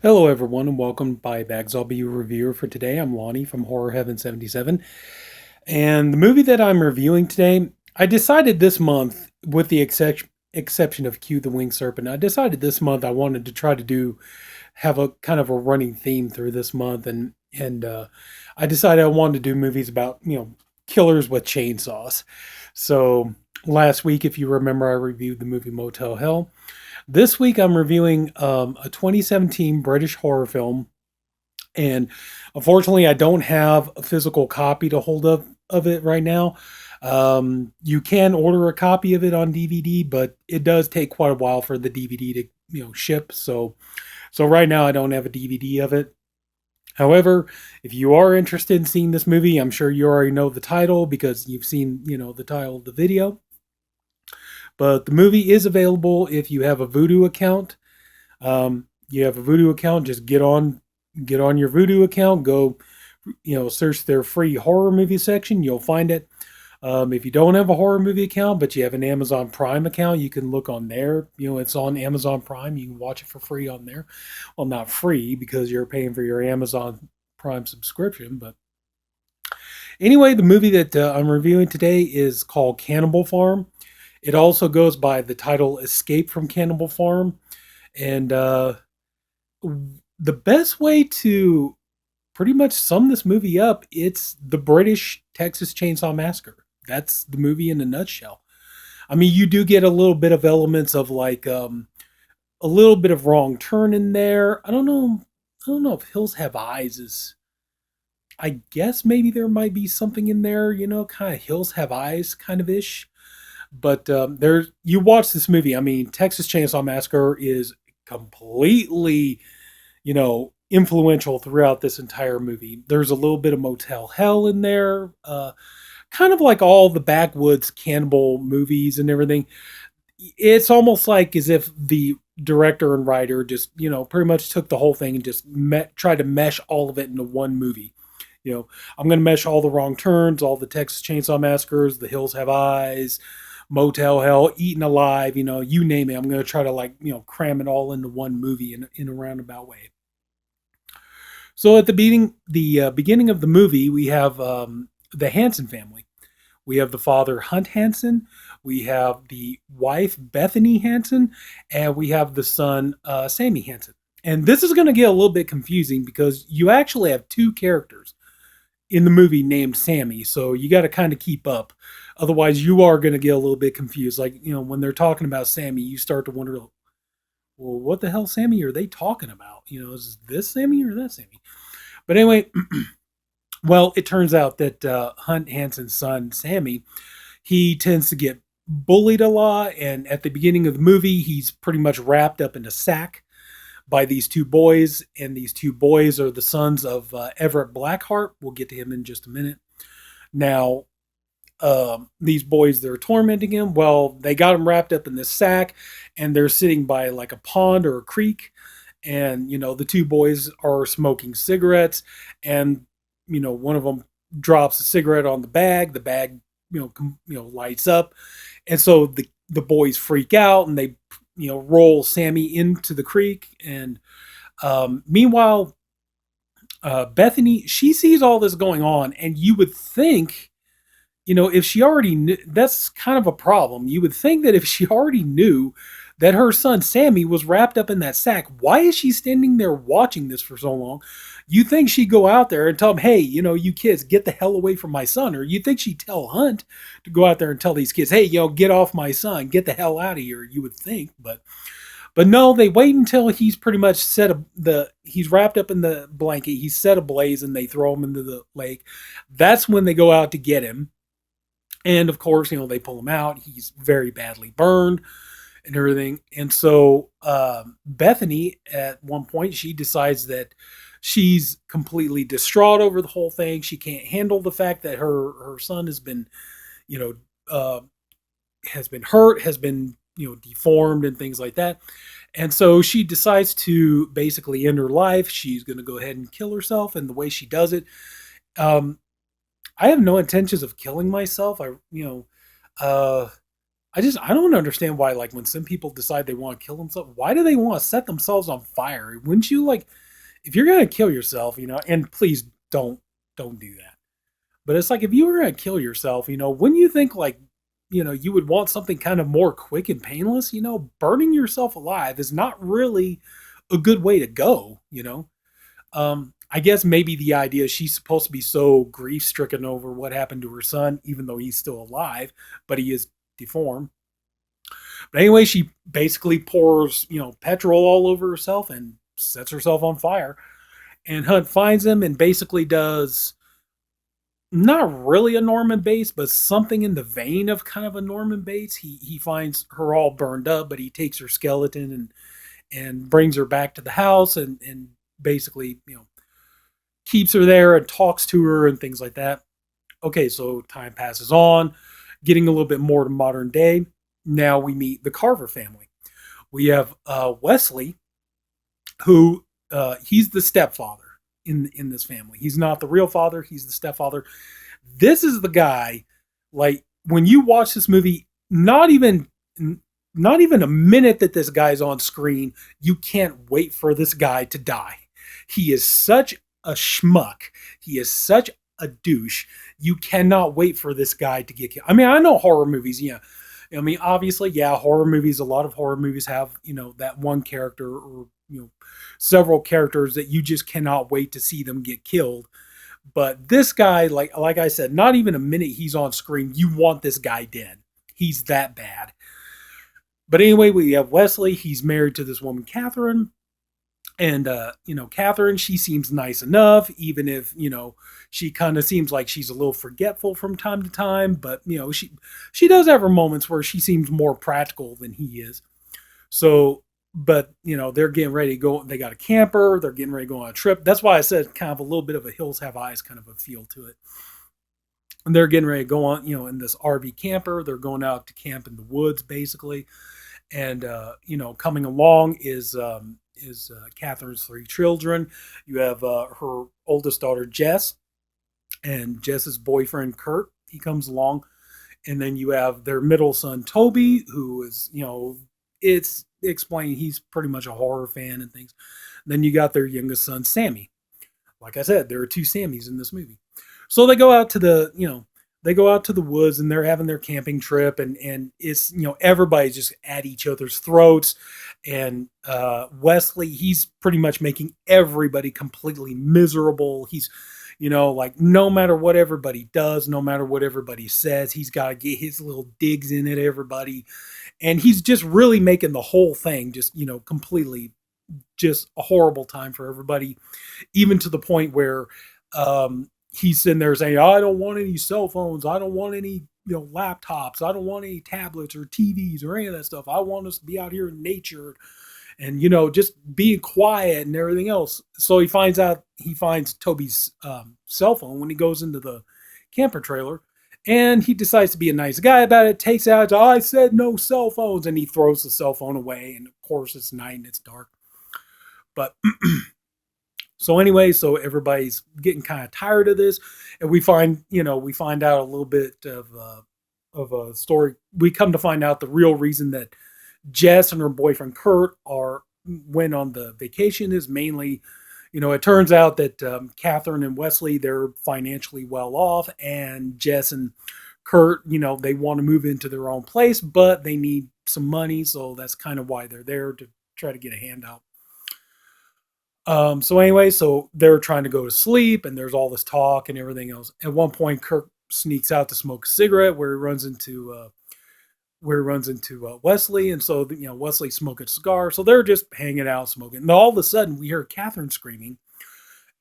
Hello, everyone, and welcome to Buy Bags. I'll be your reviewer for today. I'm Lonnie from Horror Heaven77. And the movie that I'm reviewing today, I decided this month, with the exception of Q the Winged Serpent, I decided this month I wanted to try to have a kind of a running theme through this month. And I decided I wanted to do movies about, killers with chainsaws. So last week, if you remember, I reviewed the movie Motel Hell. This week, I'm reviewing a 2017 British horror film, and unfortunately, I don't have a physical copy to hold up of it right now. You can order a copy of it on DVD, but it does take quite a while for the DVD to ship. So right now, I don't have a DVD of it. However, if you are interested in seeing this movie, I'm sure you already know the title because you've seen the title of the video. But the movie is available if you have a Vudu account. You have a Vudu account, just get on your Vudu account, go search their free horror movie section, you'll find it. If you don't have a horror movie account, but you have an Amazon Prime account, you can look on there. It's on Amazon Prime. You can watch it for free on there. Well, not free because you're paying for your Amazon Prime subscription. But anyway, the movie that I'm reviewing today is called Cannibal Farm. It also goes by the title Escape from Cannibal Farm. And the best way to pretty much sum this movie up, it's the British Texas Chainsaw Massacre. That's the movie in a nutshell. I mean, you do get a little bit of elements of like a little bit of Wrong Turn in there. I don't know. I don't know if Hills Have Eyes is. I guess maybe there might be something in there, kind of Hills Have Eyes kind of ish. But there, you watch this movie. I mean, Texas Chainsaw Massacre is completely, influential throughout this entire movie. There's a little bit of Motel Hell in there, kind of like all the backwoods cannibal movies and everything. It's almost like as if the director and writer just, pretty much took the whole thing and just tried to mesh all of it into one movie. I'm going to mesh all the Wrong Turns, all the Texas Chainsaw Massacres, The Hills Have Eyes, Motel Hell, Eaten Alive, you name it. I'm going to try to cram it all into one movie in a roundabout way. So at the beginning of the movie, we have the Hanson family. We have the father Hunt Hanson, we have the wife Bethany Hanson, and we have the son Sammy Hanson. And this is going to get a little bit confusing because you actually have two characters in the movie named Sammy, so you got to kind of keep up. Otherwise, you are going to get a little bit confused. Like when they're talking about Sammy, you start to wonder, well, what the hell Sammy are they talking about? Is this Sammy or that Sammy? But anyway, well, it turns out that Hunt Hanson's son, Sammy, he tends to get bullied a lot. And at the beginning of the movie, he's pretty much wrapped up in a sack by these two boys. And these two boys are the sons of Everett Blackheart. We'll get to him in just a minute. Now, these boys, they're tormenting him. Well, they got him wrapped up in this sack and they're sitting by like a pond or a creek. And, the two boys are smoking cigarettes. And, one of them drops a cigarette on the bag, lights up. And so the boys freak out and they, roll Sammy into the creek. And meanwhile, Bethany, she sees all this going on, and you would think, if she already knew, that's kind of a problem. You would think that if she already knew that her son Sammy was wrapped up in that sack, why is she standing there watching this for so long? You think she'd go out there and tell him, hey, you kids, get the hell away from my son. Or you think she'd tell Hunt to go out there and tell these kids, hey, get off my son, get the hell out of here, you would think. But no, they wait until he's pretty much he's wrapped up in the blanket, he's set ablaze, and they throw him into the lake. That's when they go out to get him. And of course, they pull him out. He's very badly burned and everything. And so Bethany, at one point, she decides that she's completely distraught over the whole thing. She can't handle the fact that her son you know, has been hurt, has been, deformed and things like that. And so she decides to basically end her life. She's going to go ahead and kill herself. And the way she does it, I have no intentions of killing myself. Uh, I don't understand why, like, when some people decide they want to kill themselves, why do they want to set themselves on fire? Wouldn't you, like, if you're gonna kill yourself, and please don't do that. But it's like, if you were gonna kill yourself, wouldn't you think, like, you would want something kind of more quick and painless? Burning yourself alive is not really a good way to go. I guess maybe the idea is she's supposed to be so grief stricken over what happened to her son, even though he's still alive, but he is deformed. But anyway, she basically pours, petrol all over herself and sets herself on fire. And Hunt finds him and basically does not really a Norman Bates, but something in the vein of kind of a Norman Bates. He finds her all burned up, but he takes her skeleton and brings her back to the house and basically, keeps her there and talks to her and things like that. Okay, so time passes on, getting a little bit more to modern day. Now we meet the Carver family. We have Wesley, who he's the stepfather in this family. He's not the real father. He's the stepfather. This is the guy. Like, when you watch this movie, not even a minute that this guy's on screen, you can't wait for this guy to die. He is such a schmuck. He is such a douche. You cannot wait for this guy to get killed. I mean, I know horror movies, yeah. I mean, obviously, yeah, horror movies, a lot of horror movies have, that one character or, several characters that you just cannot wait to see them get killed. But this guy, like I said, not even a minute he's on screen, you want this guy dead. He's that bad. But anyway, we have Wesley. He's married to this woman, Catherine. And, Catherine, she seems nice enough, even if, she kind of seems like she's a little forgetful from time to time. But, she does have her moments where she seems more practical than he is. So, but, they're getting ready to go. They got a camper. They're getting ready to go on a trip. That's why I said kind of a little bit of a Hills Have Eyes kind of a feel to it. And they're getting ready to go on, in this RV camper. They're going out to camp in the woods, basically. And, coming along is Catherine's three children. You have her oldest daughter, Jess, and Jess's boyfriend, Kurt. He comes along. And then you have their middle son, Toby, who is, it's explained he's pretty much a horror fan and things. And then you got their youngest son, Sammy. Like I said, there are two Sammys in this movie. So they go out to the woods and they're having their camping trip, and it's, everybody's just at each other's throats. And Wesley, he's pretty much making everybody completely miserable. He's, like, no matter what everybody does, no matter what everybody says, he's got to get his little digs in at everybody. And he's just really making the whole thing just, completely just a horrible time for everybody, even to the point where he's sitting there saying, I don't want any cell phones. I don't want any, laptops. I don't want any tablets or TVs or any of that stuff. I want us to be out here in nature and, just being quiet and everything else. So he finds Toby's cell phone when he goes into the camper trailer, and he decides to be a nice guy about it, takes out, I said no cell phones, and he throws the cell phone away. And of course it's night and it's dark. But so anyway, so everybody's getting kind of tired of this, and we find out a little bit of a story. We come to find out the real reason that Jess and her boyfriend Kurt went on the vacation is mainly, it turns out that Catherine and Wesley, they're financially well off, and Jess and Kurt, they want to move into their own place, but they need some money, so that's kind of why they're there, to try to get a handout. So anyway, so they're trying to go to sleep, and there's all this talk and everything else. At one point, Kirk sneaks out to smoke a cigarette, where he runs into Wesley, and so Wesley's smoking a cigar. So they're just hanging out, smoking. And all of a sudden, we hear Catherine screaming,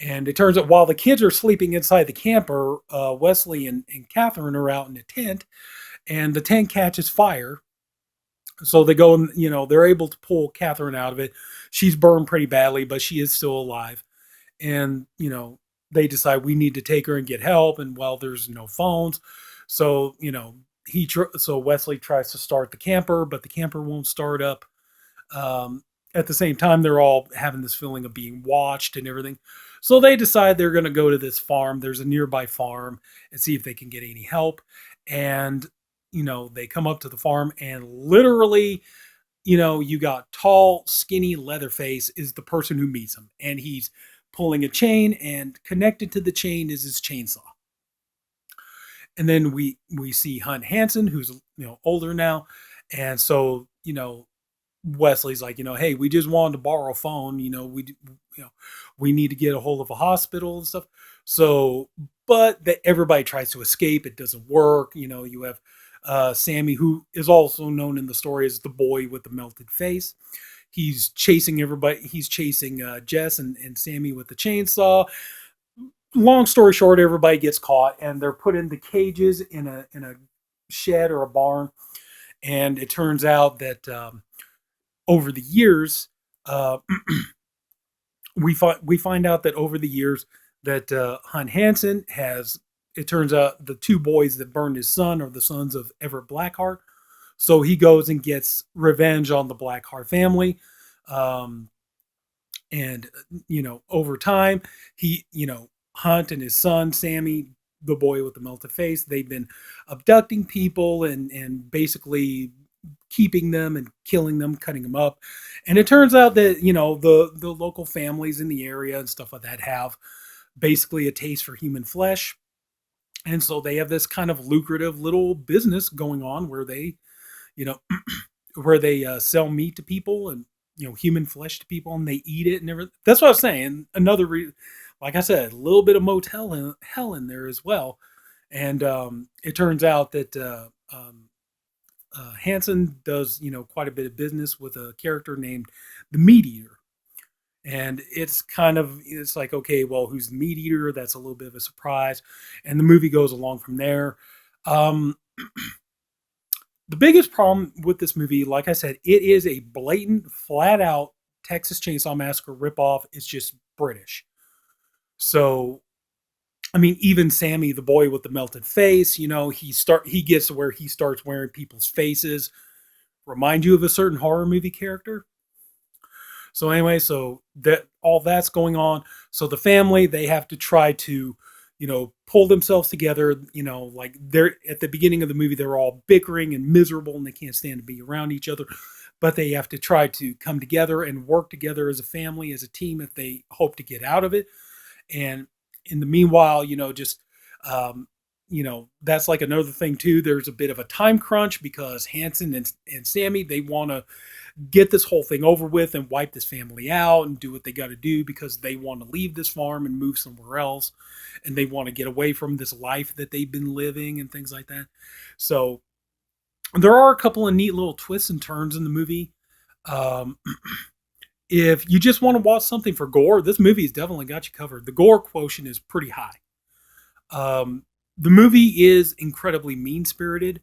and it turns out while the kids are sleeping inside the camper, Wesley and Catherine are out in a tent, and the tent catches fire. So they go and, they're able to pull Catherine out of it. She's burned pretty badly, but she is still alive. And, they decide we need to take her and get help. And, well, there's no phones. So, so Wesley tries to start the camper, but the camper won't start up. At the same time, they're all having this feeling of being watched and everything. So they decide they're going to go to this farm. There's a nearby farm, and see if they can get any help. And they come up to the farm and literally, you got tall, skinny Leatherface is the person who meets him, and he's pulling a chain, and connected to the chain is his chainsaw. And then we see Hunt Hansen, who's older now, and so Wesley's like, hey, we just wanted to borrow a phone, you know, we need to get a hold of a hospital and stuff. So, but that everybody tries to escape, it doesn't work. You have Sammy, who is also known in the story as the boy with the melted face. He's chasing everybody. He's chasing Jess and Sammy with the chainsaw. Long story short, everybody gets caught and they're put into cages in a shed or a barn. And it turns out that over the years, uh, we find out that over the years that Hunt Hansen has. It turns out the two boys that burned his son are the sons of Everett Blackheart. So he goes and gets revenge on the Blackheart family. Um, and over time, Hunt and his son Sammy, the boy with the melted face, they've been abducting people and basically keeping them and killing them, cutting them up. And it turns out that the local families in the area and stuff like that have basically a taste for human flesh, and so they have this kind of lucrative little business going on where they you know where they sell meat to people, and human flesh to people, and they eat it and everything. That's what I was saying. Like I said, a little bit of motel hell in there as well. And it turns out that Hansen does quite a bit of business with a character named the Meat Eater. And it's like, okay, well, who's the Meat Eater? That's a little bit of a surprise, and the movie goes along from there. Um, the biggest problem with this movie, like I said, it is a blatant, flat out Texas Chainsaw Massacre ripoff. It's just British. So, I mean, even Sammy, the boy with the melted face, he gets to where he starts wearing people's faces. Remind you of a certain horror movie character. So anyway, so that all that's going on. So the family, they have to try to, pull themselves together. Like they're at the beginning of the movie, they're all bickering and miserable, and they can't stand to be around each other. But they have to try to come together and work together as a family, as a team, if they hope to get out of it. And in the meanwhile, just that's like another thing too. There's a bit of a time crunch because Hanson and Sammy, they want to get this whole thing over with and wipe this family out and do what they got to do because they want to leave this farm and move somewhere else, and they want to get away from this life that they've been living and things like that. So there are a couple of neat little twists and turns in the movie. Um, if you just want to watch something for gore, this movie has definitely got you covered. The gore quotient is pretty high. Um, the movie is incredibly mean spirited.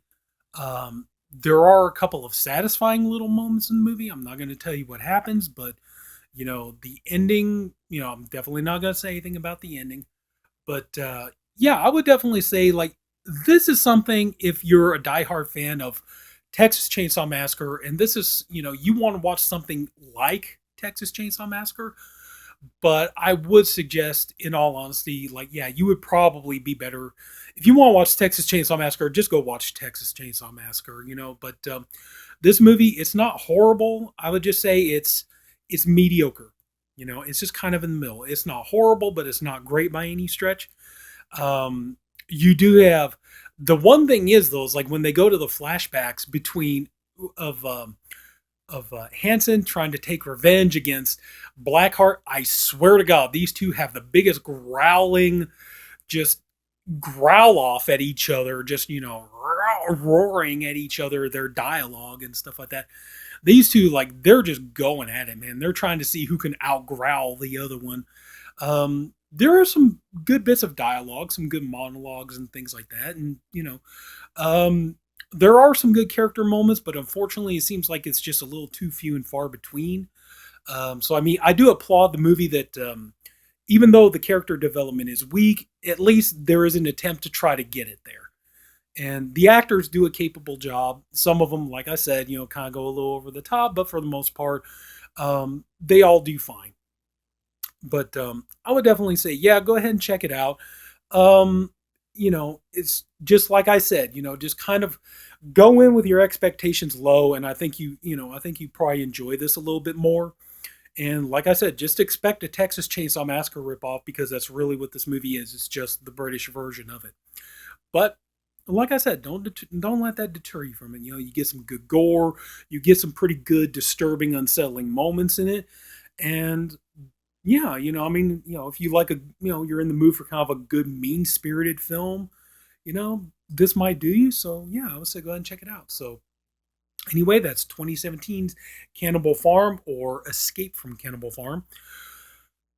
There are a couple of satisfying little moments in the movie. I'm not going to tell you what happens, but the ending. I'm definitely not going to say anything about the ending. But yeah, I would definitely say like this is something if you're a diehard fan of Texas Chainsaw Massacre, and this is you want to watch something like Texas Chainsaw Massacre. But I would suggest, in all honesty, like, yeah, you would probably be better if you want to watch Texas Chainsaw Massacre. Just go watch Texas Chainsaw Massacre, But this movie, it's not horrible. I would just say it's mediocre. It's just kind of in the middle. It's not horrible, but it's not great by any stretch. You do have the one thing is though is like when they go to the flashbacks between of Hansen trying to take revenge against Blackheart. I swear to God, these two have the biggest growling, just growl off at each other, just roaring at each other, their dialogue and stuff like that. These two, like, they're just going at it, man. They're trying to see who can outgrowl the other one. There are some good bits of dialogue, some good monologues and things like that, and there are some good character moments, but unfortunately, it seems like it's just a little too few and far between. So, I mean, I do applaud the movie that even though the character development is weak, at least there is an attempt to try to get it there. And the actors do a capable job. Some of them, like I said, kind of go a little over the top, but for the most part, they all do fine. But I would definitely say, yeah, go ahead and check it out. Um, it's just like I said, just kind of go in with your expectations low, and I think you probably enjoy this a little bit more. And like I said, just expect a Texas Chainsaw Massacre ripoff because that's really what this movie is. It's just the British version of it. But like I said, don't let that deter you from it. You get some good gore, you get some pretty good, disturbing, unsettling moments in it, and yeah, if you like you're in the mood for kind of a good, mean spirited film, this might do you. So yeah, I would say go ahead and check it out. So anyway, that's 2017's Cannibal Farm or Escape from Cannibal Farm.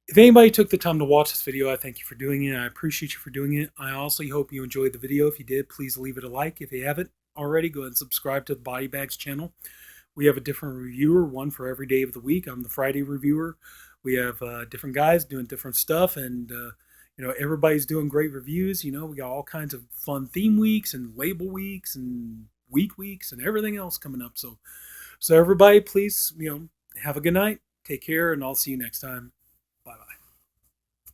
If anybody took the time to watch this video, I thank you for doing it. I appreciate you for doing it. I also hope you enjoyed the video. If you did, please leave it a like. If you haven't already, go ahead and subscribe to the Body Bags channel. We have a different reviewer, one for every day of the week. I'm the Friday reviewer. We have different guys doing different stuff, and everybody's doing great reviews. We got all kinds of fun theme weeks and label weeks and weeks and everything else coming up. So everybody, please, have a good night. Take care, and I'll see you next time.